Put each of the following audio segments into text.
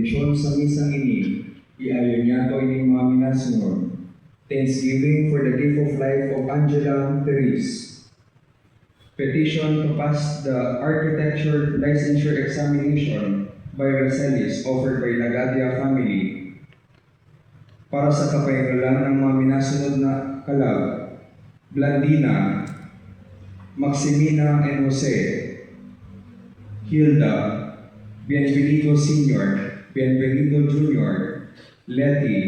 Bendiksyon sa misang ini, iayon niya to ining mga minasunod. Thanksgiving for the gift of life of Angela Therese. Petition to pass the architecture licensure examination by Racelis offered by Lagadia family. Para sa kapayagalan ng mga minasunod na kalab, Blandina, Maximina and Jose, Hilda, Bienvenido Sr., Bienvenido Jr., Letty,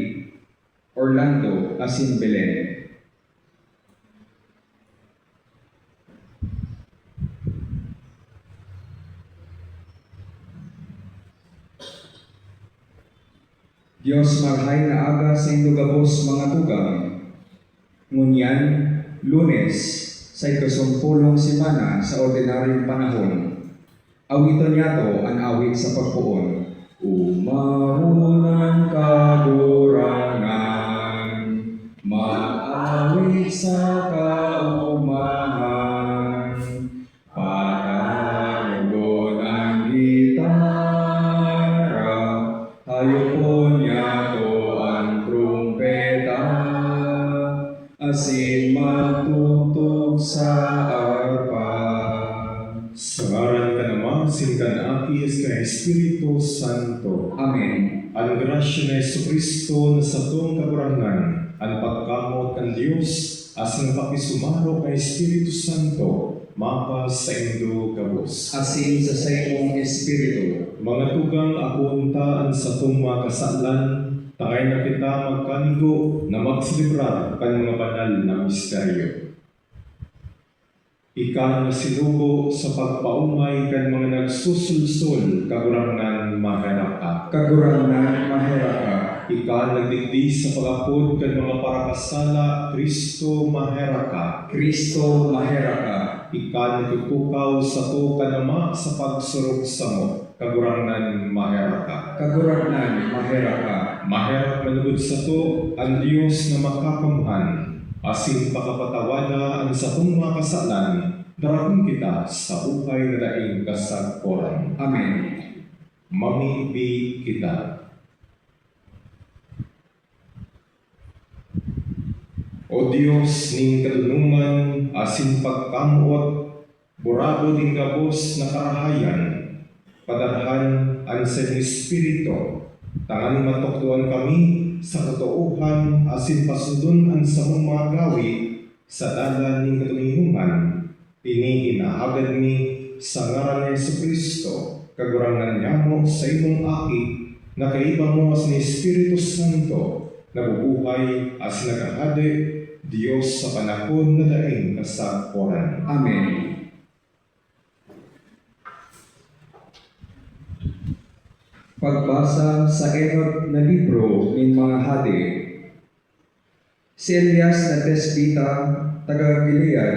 Orlando, Asin Belen. Diyos marhay na aga sa indugabos mga tugang. Ngunyan, Lunes, sa ikasampulong semana sa ordinaryong panahon. Awiton niyato ang awit sa pagpuon. Umahunan kagurangan, mag-awit sa kaumahan, patarugon ang gitara, hayupon niyato ang trumpeta, asin magtugtog sa arpa. Sa ngaran ka naman, sinikan Aki ka Espiritu Santo. Amen. Ang grasya na Jesucristo na sa tong kakurangan, ang pagkamot ng Diyos, as ng pakisumaro ka Espiritu Santo, mapas sa indo kabos. Asin sa saimong Espiritu. Mga tugang akuntaan sa tong mga kasalan, tangay na kita magkanigo na magsilibrar kan mga banal na misteryo. Ika na sinugo sa pagpaumay kan mga nagsusulsul kagurangan maheraka. Kagurangan maheraka. Ika nagdigdi sa pagapod kan mga parakasala, Kristo maheraka. Kristo maheraka. Ika nagtutukaw sa to kanama sa pagsurok sa mo, kagurangan maheraka. Kagurangan maheraka. Maherak manugod sa to ang Diyos na makakamhan, asin pakapatawada ang sa kong mga kasalan, daratong kita sa ukay na daing kasagporan. Amen. Mamibi kita. O Diyos ning kadunungan, asin pagkamuot, burado din gabos na karahayan, padarhan ang sa Espiritu, tangan matuktuan kami sa katauhan, asin pasudon ang sa mga gawi, sa dalan ning katunginungan, pinihinaagad ni sa ngaran ni Jesucristo, kagurangan niya mo sa imong aki, na kaiba mo as ni Espiritu Santo, nabubuhay as nagahade, Diyos sa panahon na daing kasagporan. Amen. Pagbasa sa Enoch na libro ng mga hadi. Si Elias na Tespita, taga Gilead,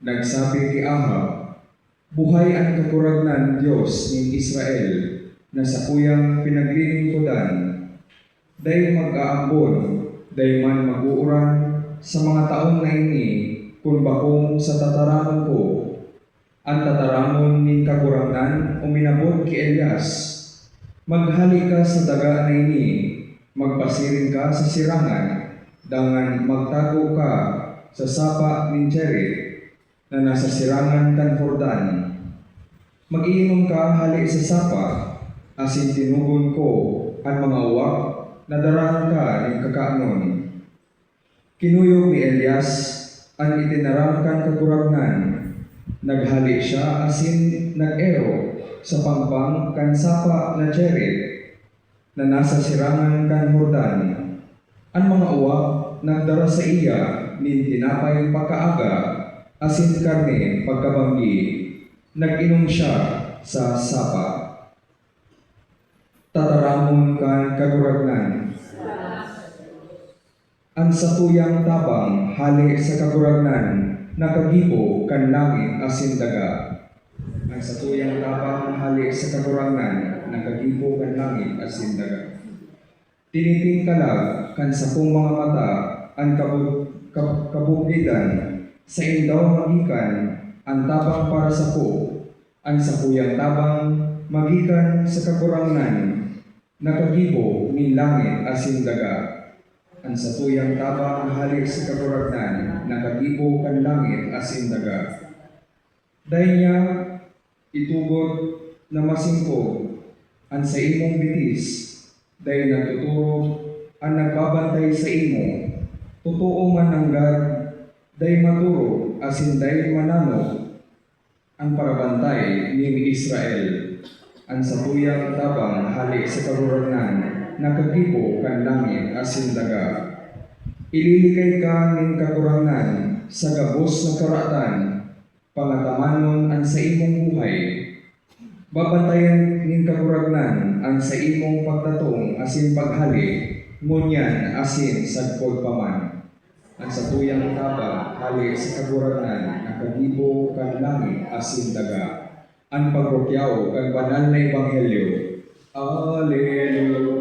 nagsabi kay Ahab, buhay ang kakuragnan Diyos ng Israel, na sa kuyang pinaglilingkudan, day mag-aambon, day man mag-uuran, sa mga taong na ini, kung bakong sa tataramon ko, ang tataramon ng kakuragnan uminabot kay Elias, maghali ka sa daga na ini, magpasiring ka sa sirangan, dangan magtago ka sa sapa ng Cherit na nasa sirangan kan Jordan. Mag-iinom ka hali sa sapa, asin tinugon ko ang mga uwak na darahan ka ng kakaanon. Kinuyog ni Elias ang itinaram kan kakuragnan, naghali siya asin nag-ero sa pangpang kan sapa na Cherit na nasa sirangan kan Jordan. Ang mga uwak nagdara sa iya nin tinapay pagkaaga, asin karne pagkabanggi, nag-inom siya sa sapa. Tataramon kan kaguragnan. Ang satuyang tabang hali sa kaguragnan, nakagibo kan langit asin daga. Ang satuyang tabang hali sa kaguragnan, nakagibo kan langit asin daga. Tiniting kalag kan sapong mga mata ang kabukidan, sa indaw magikan ang tabang para sa po, ang sapuyang tabang magikan sa kakurangan, Nakagibo min langit asin daga. Ang satuyang tabang halik sa kaburagnan, nakagibo kan langit asin daga. Dahil niya itugod na masingkog ang sa imong bitis, dahil nagtuturo ang nagbabantay sa imo. Totoo man ang God, dahil maturo asin dahil manano ang parabantay ni Israel. Ang satuyang tabang halik sa kaburagnan, nakagibo kan langit asin daga. Ililigay ka ng kakurangan sa gabos ng karatan, pangatamanon ang sa imong buhay. Babantayan ng kakuragnan ang sa imong pagtatong asin paghali, ngunyan asin sagpod paman. Ang satuyang tabang halik sa kakuragnan, nakagibo kan langit asin daga. Ang pagrokyaw kan banal na ebanghelyo. Alleluia.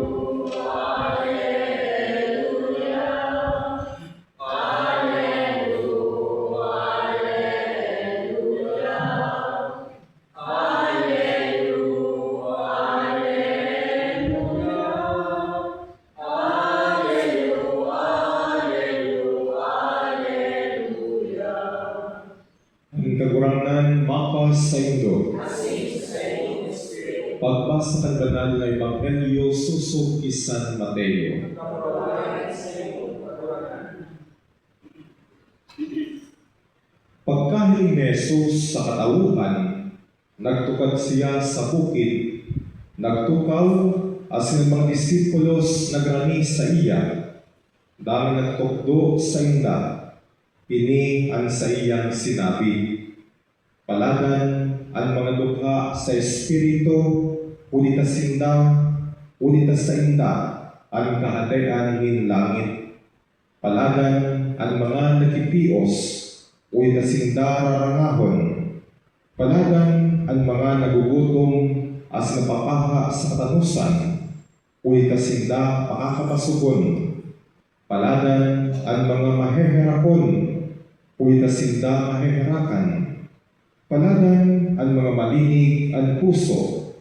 Ang kagurangan mapas sa indo. Pagbasa ng banal na Ebanghelyo susog kay San Mateo. Pagkahiling ni Jesus sa katauhan, nagtukad siya sa bukid, nagtukaw asin ang mga disipulos nagrani sa iya, dami nagtukdo sa inda, ini ang sa iyang sinabi. Palagan ang mga dukha sa Espiritu, unita sinda, unita sa inda, ang kahatayan ng langit. Palagan ang mga nakipios, unita sinda rarangahon. Palagan ang mga nagugutom as napapaha sa katanusan, unita sinda pakakapasugon. Palagan ang mga maheherakon, unita sinda maheherakan. Palagan ang mga malinig ang puso,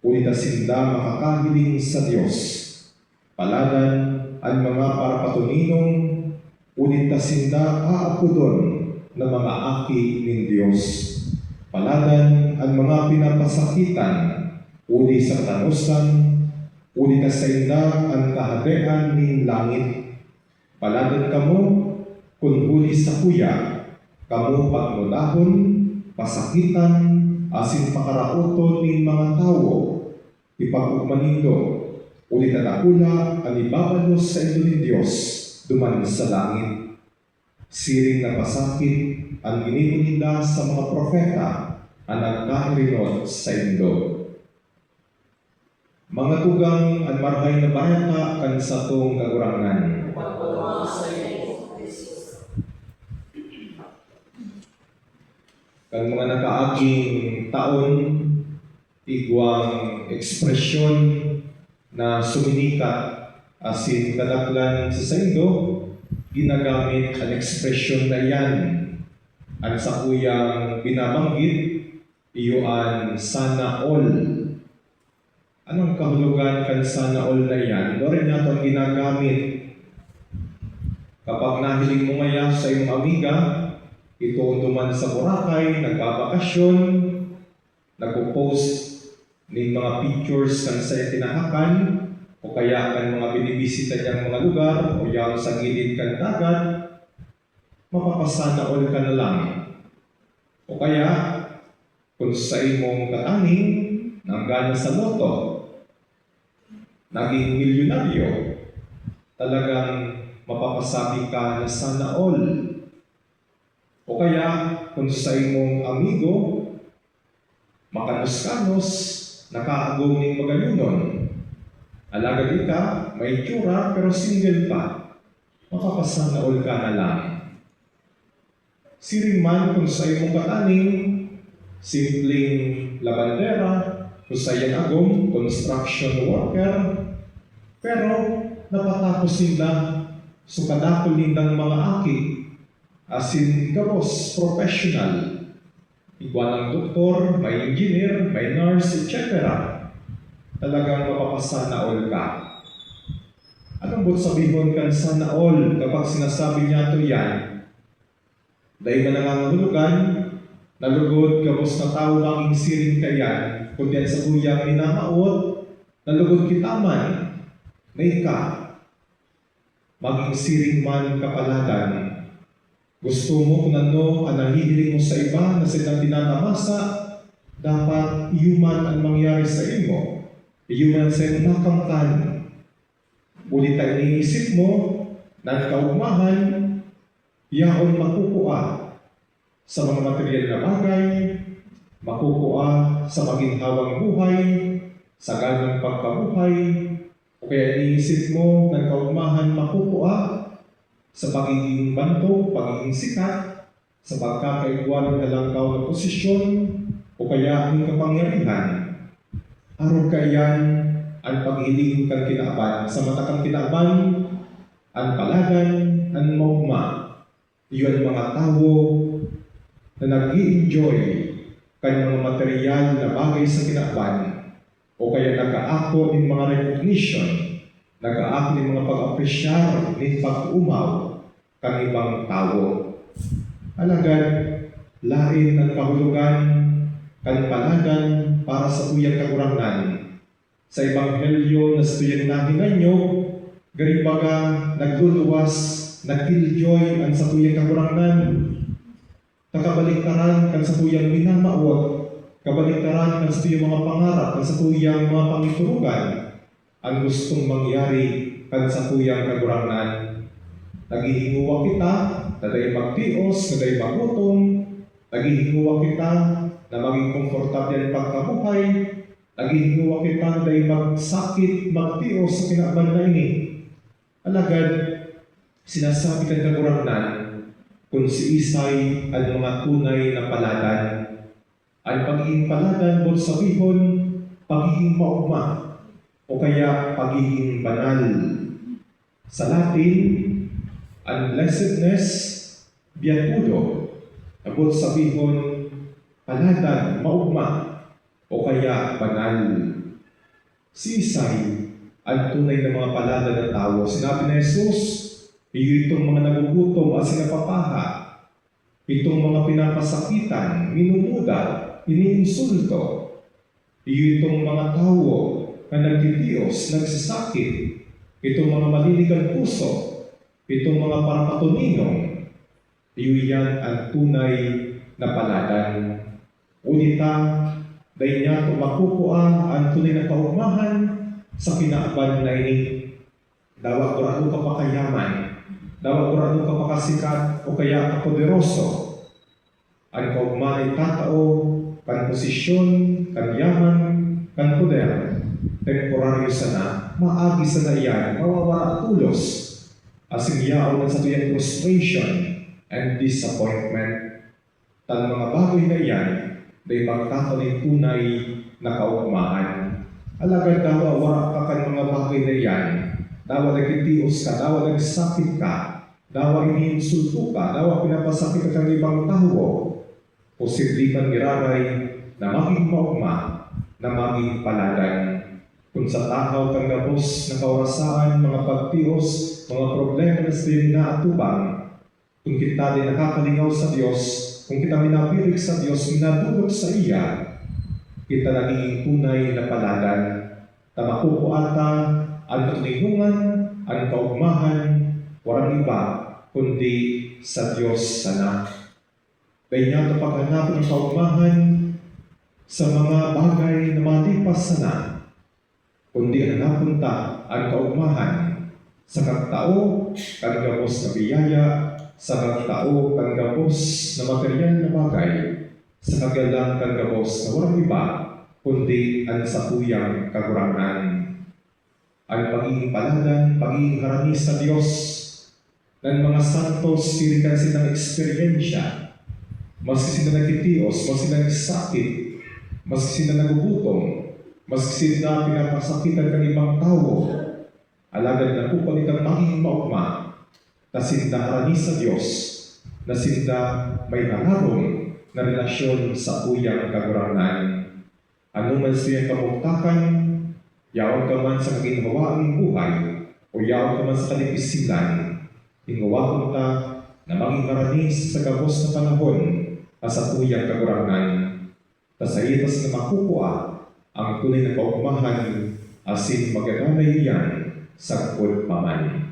unita sinda makakahiling sa Diyos. Palagan ang mga parapatuninong, unita sinda aapudon na mga aki ng Diyos. Palagan ang mga pinapasakitan, uni sa katanusan, unita sa inda ang kahadean ng langit. Palagan kamo kung huli sa kuya, kamo pagmulahon, pasakitan, asin pakarauton ng mga tao, ipag-ugmanindo, ulit at akula ang ibabalos sa indo ng Diyos, duman sa langit. Siring na pasakit ang ginibuninda sa mga propeta, ang nagkairinod sa indo. Mga tugang ang marhay na barata kan sa tong kagurangan. Kang mga nakaaging taon, igwang ekspresyon na suminikat asin kadaklan sa saindo, ginagamit ang ekspresyon na yan. Ang sa kuyang binabanggit, iyoan sana all. Anong kahulugan kan sana all na yan? Doon nato ang ginagamit. Kapag nahiling mo ngaya sa iyong amiga, ito duman sa Boracay, nagbabakasyon, nagpo-post ng mga pictures kan sa tinahakan, o kaya kan mga binibisita niyang mga lugar, o yung sa gilid kan dagat, mapapasana all ka na lang. O kaya, kung sa imong kataning, nanggana sa loto, naging milyonaryo, talagang mapapasabi ka na sana all. O kaya, kung sa imong amigo, makanos-kanos, nakaagong ng magalunon. Alagad ka, may tsura, pero single pa. Mapapasana all ka na lang. Siring man kung sa imong kataning, simpleng labandera, kung sa iyan agong construction worker, pero napatapos nila sukadakol nindang mga aki, asin gabos, professional. Igual ang doktor, may engineer, may nurse, etc. talagang mapapasana all ka. Anong bot sabihon kan sana all kapag sinasabi niya ito yan? Dahil man nangangahulugan, nalugod kapos na tao maging siring kayan, kundi sa kuyang minamaot, nalugod kita man, may ka, maging siring man kapaladan. Gusto mo kung ano ang nahihiling mo sa iba na silang dinadamasa, dapat iuman ang mangyari sa imo. Iuman sa iyong makamtan. Ulit ang iniisip mo na kaugmahan, yaon makukuha sa mga material na bagay, makukuha sa maginhawang buhay, sa ganang pagkabuhay, o kaya iniisip mo na kaugmahan makukuha sa pagiging banto, pagiging sikat, sa pagkakaigwal ng kalangkaw na posisyon, o kaya ang kapangyarihan. Araw kayan ang paghiling kang kinaaban, sa mata kang kinaaban, ang palagan, ang maugma. Iyon mga tao na nag-i-enjoy kanyang mga material na bagay sa kinaaban, o kaya nag-aako ng mga recognition, nag-aako ng mga pag-apresyar, ng pag-umaw, kang ibang tao. Alagad, lain ang kahulugan, kan palagan para sa tuyang kagurangan. Sa Ebanghelyo na sa tuyang nahingan nyo, garibaga nagluluwas, nag-killjoy ang sa tuyang kagurangan. Kakabaliktaran kan sa tuyang minamaot, kabaliktaran kan sa tuyang mga pangarap, kan sa tuyang mga pangiturugan, ang gustong mangyari kan sa tuyang kagurangan. Naghihinguwa kita, na dahil magtios, na dahil magutom, naghihinguwa kita, na maging komportable ang pagkabuhay, naghihinguwa kita, na dahil magsakit, magtios sa kinaaban na ini. Alagad, sinasabi kang kagurangan, kung si Isay ang mga tunay na paladan. Ang pagiging paladan, bol sabihon, pagiging maugma, o kaya pagiging banal. Sa Latin, ang blessedness, beatudo, abot sabihon, paladan, maugma, o kaya banal. Si Isay, ang tunay na mga paladan ng tao. Sinabi ni Jesus, iyo itong mga nagugutom at sinapapaha, itong mga pinapasakitan, minumuda, iniinsulto, iyo itong mga tao na nagtitiyos, nagsisakit, itong mga maliligang puso, itong mga parapatuninong, iyo yan ang tunay na paladan. Unita, dahil niya makukuha ang tunay na kaugmahan sa kinaaban na ini. Dawa kurado ka pa kayaman, dawa kurado ka pa kasikat, o kaya kapoderoso. Ang kaugmahan ay tatao, kan posisyon, kan yaman, kan poder. Temporaryo sana, maagi sana iyan, mawawala tulos. Asing yaon sa tuyang frustration and disappointment. Tan mga bagay na iyan, dahil magkakaling tunay na kaugmahan. Alagad dawa, wala ka kan mga bagay na iyan, dawa nagkitios ka, dawa nagsakit ka, dawa iniinsulto ka, dawa pinapasakit ka ng ibang tao, posible kang iraray na maging maugma, na maging paladan. Kung sa tao kang gabos na kawarasaan, mga pagtios, mga problema na sa inaatubang, kung kita din nakakalingaw sa Diyos, kung kita minapilig sa Diyos, minadulog sa iya, kita nagiging tunay na paladan, na makukuata ang kalingungan, ang kaugmahan, walang iba, kundi sa Diyos sana. Kaya niya ito paghanap ng kaugmahan sa mga bagay na malipas sana, kundi ang napunta ang kaugmahan sa kagtao, kagabos na biyaya, sa kagtao, kagabos na material na bagay, sa kagalang kagabos na walang iba, kundi ang sakuyang kagurangan. Ang pagiging paladan, pagiging harani sa Diyos, ng mga santos, sirikan silang eksperyensya, maski sila nagtitios, maski sila nagsakit, maski sila nagugutom, maski sila pinapasakitan ng ibang tao, alagad na kupang itang maging maugma, na sinda harani sa Diyos, na sinda may nangarong na relasyon sa uyang kagurangan. Ano man siyang kamugtakan, Yaon ka man sa kaginhawaang buhay, o yaon ka man sa kalipisilan, hingawa ta na maging karanis sa gabos na panahon na sa tuyang kagurangan, tasaitas na makukuha ang tunay na kaugmahan asin magagamay iyan sa paman.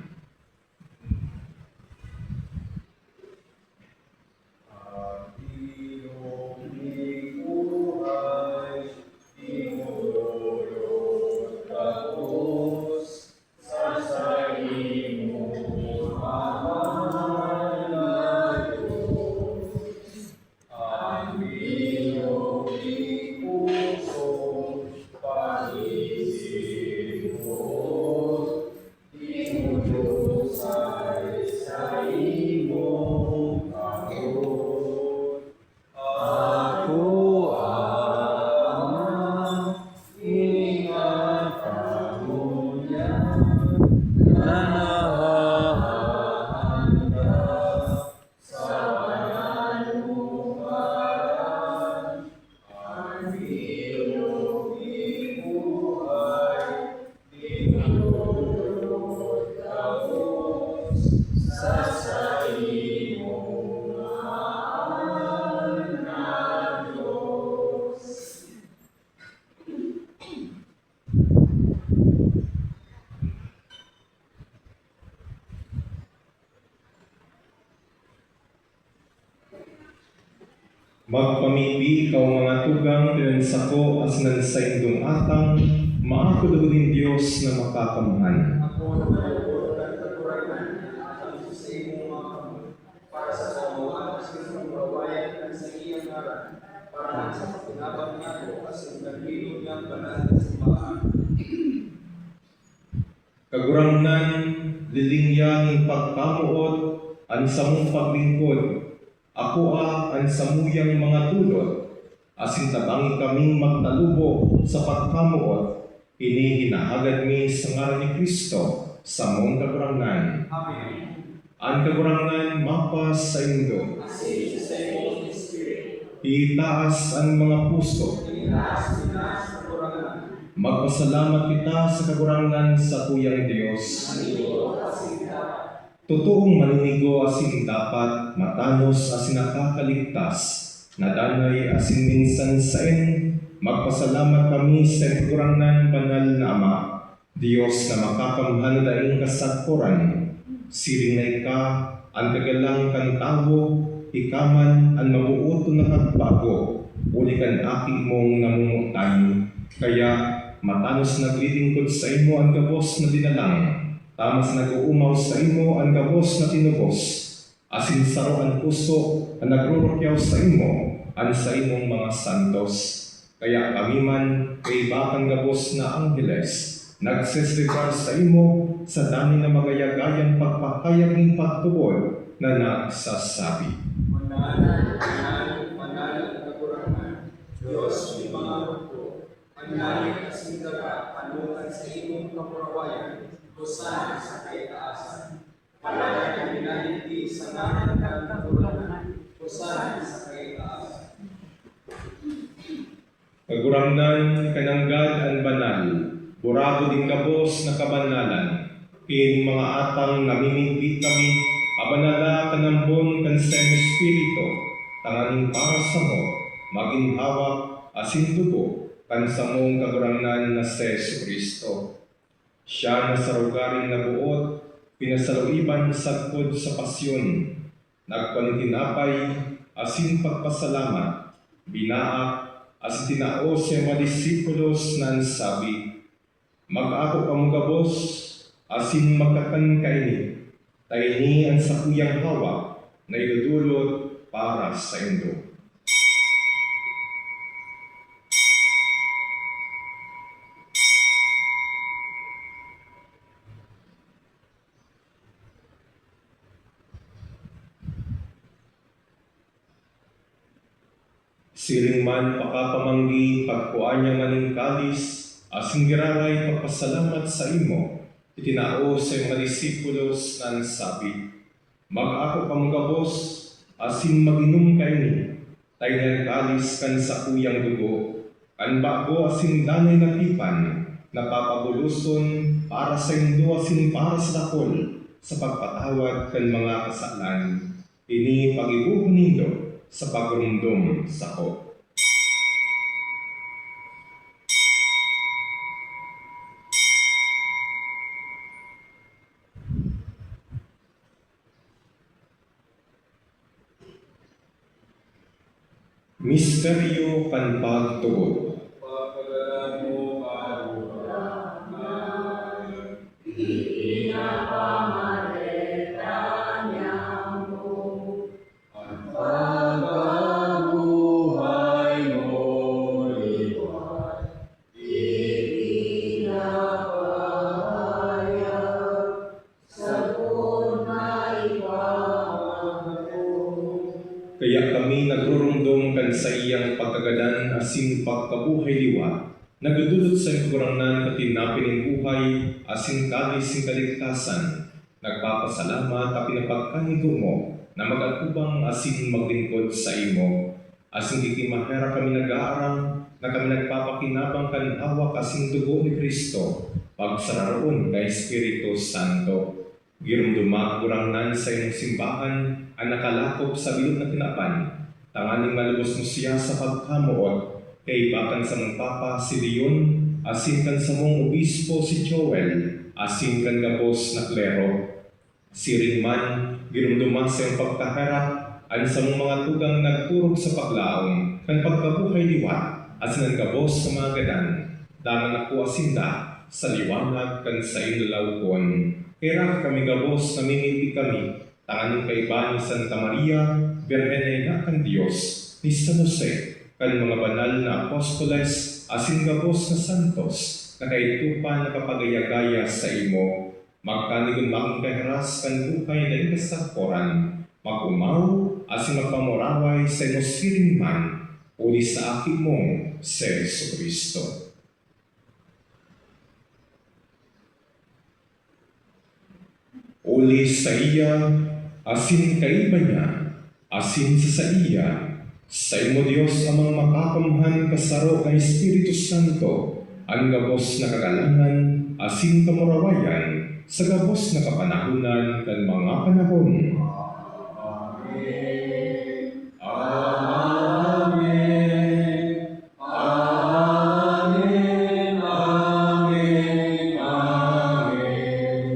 Magpamipi ikaw mga tugang pinansako as nan sa indong atang, maakulunin Diyos na makakamhan. Ako na malulog at katurangan ang sa imong mga kamot, para sa kamuhan sa imong kawayan at sa iyang ngaran, para sa pakinabang niya ko as ang nagbilog niyang banal na simbahan. Kagurangnan, lilingyan ng pagkamuot, ang samong paglingkod, ako ang samuyang mga tulot, asin tabangi kaming magtalubo sa pagkamuot, hinahalad mi sa ngaran ni Kristo sa mong kagurangan. Amen. Ang kagurangan mapas sa indo. Asin sa imong Espiritu, Itaas ang mga puso. inaas sa katurangan, Magpasalamat kita sa kagurangan sa tuyang Diyos. manigo asin dapat, Totoong maninigo asin dapat, matanos asin nakakaligtas, nadanay asin minsan sain, magpasalamat kami sa kagurangan banal na Ama, Diyos na makakamhan daing kasagpuran, siringay ka, ang kagalang kan tawo, ikaman ang mabuuto na kagbago, uli kan aki mong namumutay, kaya matanos naglilingkod sa imo ang gabos na dinalang, tamas nag-uumaw sa imo ang gabos na tinubos, asin saro ang puso ang nagrurukyaw sa imo, ang sa imong mga santos. Kaya kami man kay bakang gabos na anggeles, nagsisrigar sa imo sa dami na magayagayang pagpakayag ng pagtubod na nagsasabi. manal ang katurangan, Diyos may mga rukto, ang langit at sindaga, panukan sa imong kapurawayan, Hosana sa kaitaasan. Palaya ang binaliti sa ngaran ng katurangan, Hosana sa kaitaasan. Kagurangnan kananggad ang banal, burado din kabos na kabanalan, kin mga atang namimigit kami, abanala kanambon kan sa Espiritu, tanganing para sa mo, maging hawak, asin tubo, kan sa mong kagurangnan na sa Kristo. Siya na sa rugaring nabuot, pinasaluiban sagpod sa pasyon, nagpanitinapay, asin pagpasalamat, binaak, as tinao siya mga disipulos na sabi, mag-ako kamugabos, asin magkatan kaini, tayini ang sakuyang hawak na idudulot para sa indo. Siring man pakapamanggi pagkuan niya maning kalis, asing giraray pagpasalamat sa imo, itinao sa mga disipulos na sabi, mag-ako kamugabos, asin mag-inom kaini, tayo kalis kan sa kuyang dugo, kan bago asin danay na tipan, napapabuluson para sa indo asin para sa dakol sa pagpatawad kan mga kasalan. Ini pag-ibuhon nindo sa pagrumdum sako. Misteryo kan pagtuo. Kaya kami nagrurumdum kan sa iyang pagkagadan asin pagkabuhay liwa, nagdudulot sa kurangnan katinapin ng buhay asin kalis ng kaligtasan, nagpapasalamat at pinapagkanigo mo na mag-atubang asin maglingkod sa imo. Asin kikimahera kami nag-aarang na kami nagpapakinabang kan hawak asin dugo ni Kristo, pagsararoon kay Espiritu Santo. Girumduma kurangnan sa iyong simbahan ang nakalakop sa bilog na tinapan, tanganing malubos mo siya sa pagkamuot, kay bakan sa mong papa si Leon, asin kan sa mong obispo si Joel, asin kan gabos na klero. Siring man, girumduma sa iyong pagkaharap, ang sa mong mga tugang nagturog sa paglaong, kan pagkabuhay liwa, asin ang gabos sa mga gadan, daman ako asinda sa liwanag kan sa inulawkon. Kaya kami gabos na mimiti kami, tanganing kaiba ni Santa Maria, Birhen na kan Diyos, ni San Jose, kan mga banal na apostoles, asin gabos na santos, na kaitupa na kapagayagaya sa imo, magkanigon makong kaheras kan buhay na ikasagporan, magumaw, asin magpamuraway sa imo siringman, uli sa akin mong si Jesucristo. Uli sa iya, asin kaiba niya, asin sa iya, sa imo Diyos amang makakamhan kasaro ng Espiritu Santo, ang gabos na kagalangan, asin kamurawayan, sa gabos na kapanahunan kan mga panahon. Amen. Amen. Amen. Amen. Amen.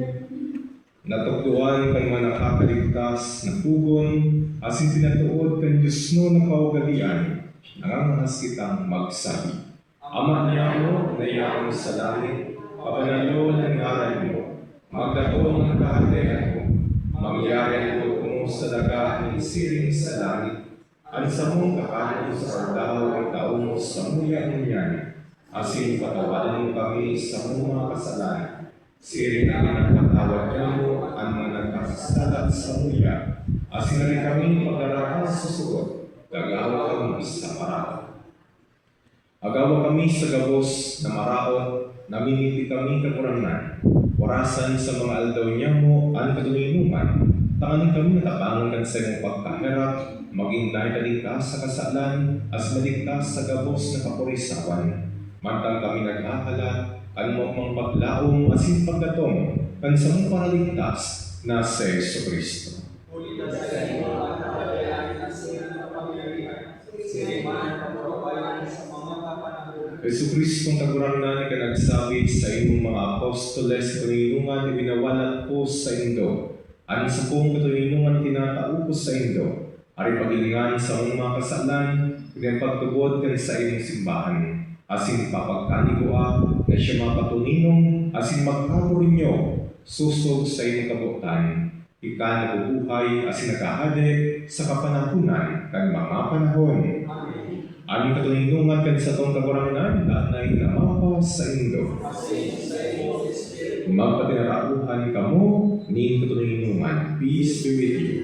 Natukduan kan mga nakakaligtas na tugon, asin tinatuod kan Diyos no na kaugalian, nangangahas kitang magsabi. Ama niya mo, nayaan sa langit, papanalo ng ngaran mo, magdakong ang kaharian mo, mangyari ang tuko mo sa daga ng siring sa langit, ang sa mong kakanin sa sardaw ang taong mo sa muya ng yan, asin patawadan mo kami sa mga kasalanan. Siring ang nagpatawad niya mo ang mga nagkakasalat sa muya, asin na rin kami pagdarahas sa sugot, gagawa kami sa paraan. Agawa kami sa gabos na maraot, namimiti kami kakurangan, warasan sa mga aldaw niya mo ang katulinuman, tanganin kami natabangan kan sa iyong pagkahirap, maging naitaligtas sa kasalan, as maligtas sa gabos na kapurisawan. Mantang kami naghahala, ang mga paglaong asin pagdatong, kan sa mong paraligtas na si Jesucristo. Jesucristo ang tagurangan ka nagsabi sa inyong mga apostoles katulinungan ibinawalat ko sa indo. Ano sa kong katulinungan tinatao ko sa indo. Ari pagilingan sa mga kasalan, kanyang pagtubod kan sa inyong simbahan. Asin papagkanigua na siya mapatuninong, asin magkabo rinyo, susog sa inyong kabutan. Ika nabubuhay, asin nagahade sa kapanahunan kan mga panahon. Aming katulinungan kan sa tong kakurangan, lahat na inamapa sa indo. Magpatinarauhan kamo, ni katulinungan. Peace be with you.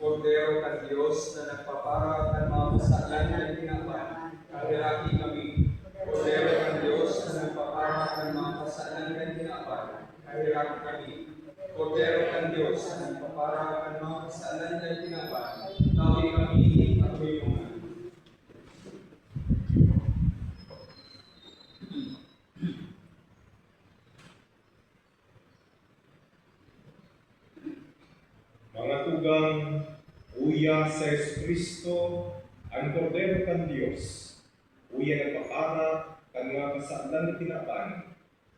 Kordero ka Diyos na nagpapara ng mga kasalan na ginagawa, kahiraki kami. Kordero ka Diyos na nagpapara ng mga kasalan na ginagawa, kahiraki kami. Kordero ka Diyos na nagpapara ng mga kasalan na ginagawa, tawi kami at tulungan. nga sa Kristo, ang kordero kan Dios, uya nagpapara kan nga kasaalan tinapan,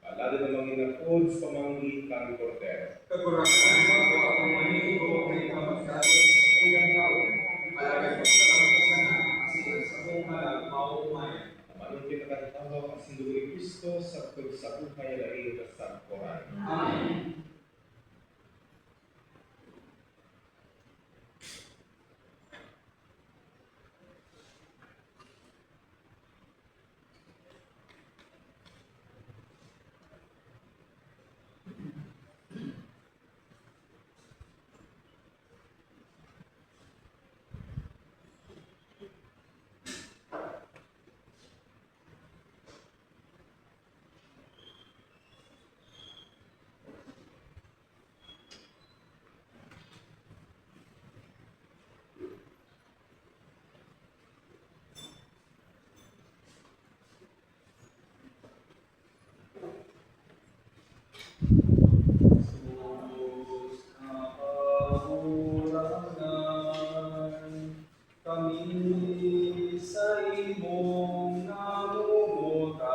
alado namang inapod sa pamanggi kan kordero. Kagurakan mo ako manigo kay kamagkado sa kuyang taon. Alagay ko sa kasana, asin sa buong halag, mauumay. Amanong pinakatawa ang sindugo ni Kristo sa pagsabuhay na rin sa Koran. Amen. Kami sa imong namumutan,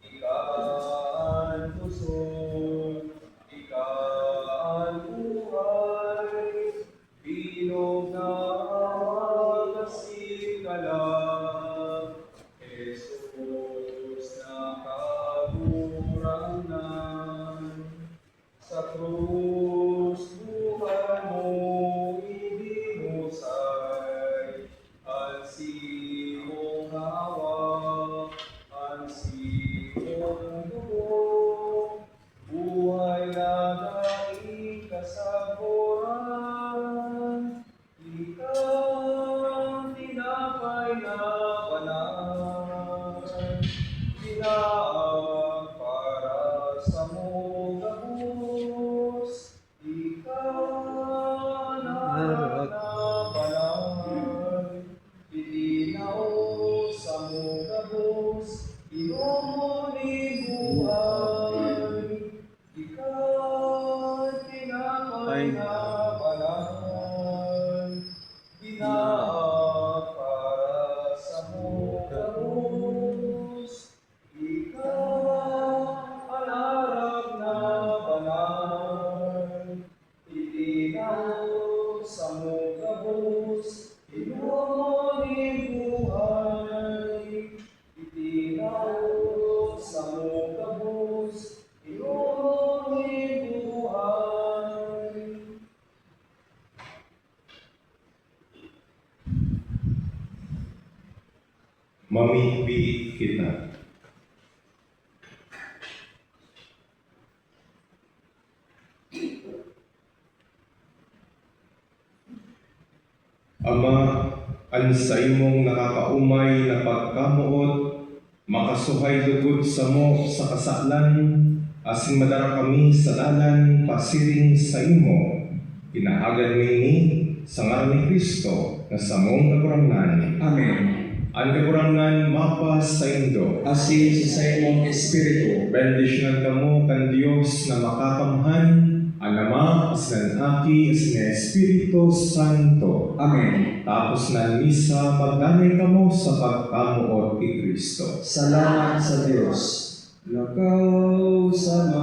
ikaan pusod, ikaan buhay, bilog na awag kalag, Jesus na kaburangan, sa krus buhay mo idinusay, ang siyong hawak, ang siyong dugo, buhay na daing kasaguran, ikang tinapay na banal, tinaag para sa mong gabos, ikaw na banal, itinaw sa mong gabos, inom ni buhay, ikaw tinapay na banal, binaag para sa mong gabos, ikaw ang harap na banal, itinaw sa mong gabos, inom ni buhay, itinaw sa mong gabos, inom ni buhay. Mamihpi kita. Ama, sa imong nakakaumay na pagkamuot, makasuhay lugod sa mo sa kasalan, asin madara kami sa dalan pasiring sa imo. Inaagad ni sa ngalan ni Kristo na sa mong kagurangan. Amen. Ang kagurangan mapas sa indo. Asin sa imong espiritu. Bendisyonan kamo kan Dios na makakamhan, ang Ama, asin ang Aki, asin ang Espiritu Santo. Amen. Tapos na misa, magdanay kamo sa pagkamuot ni Kristo. Salamat sa Diyos. Lakaw sa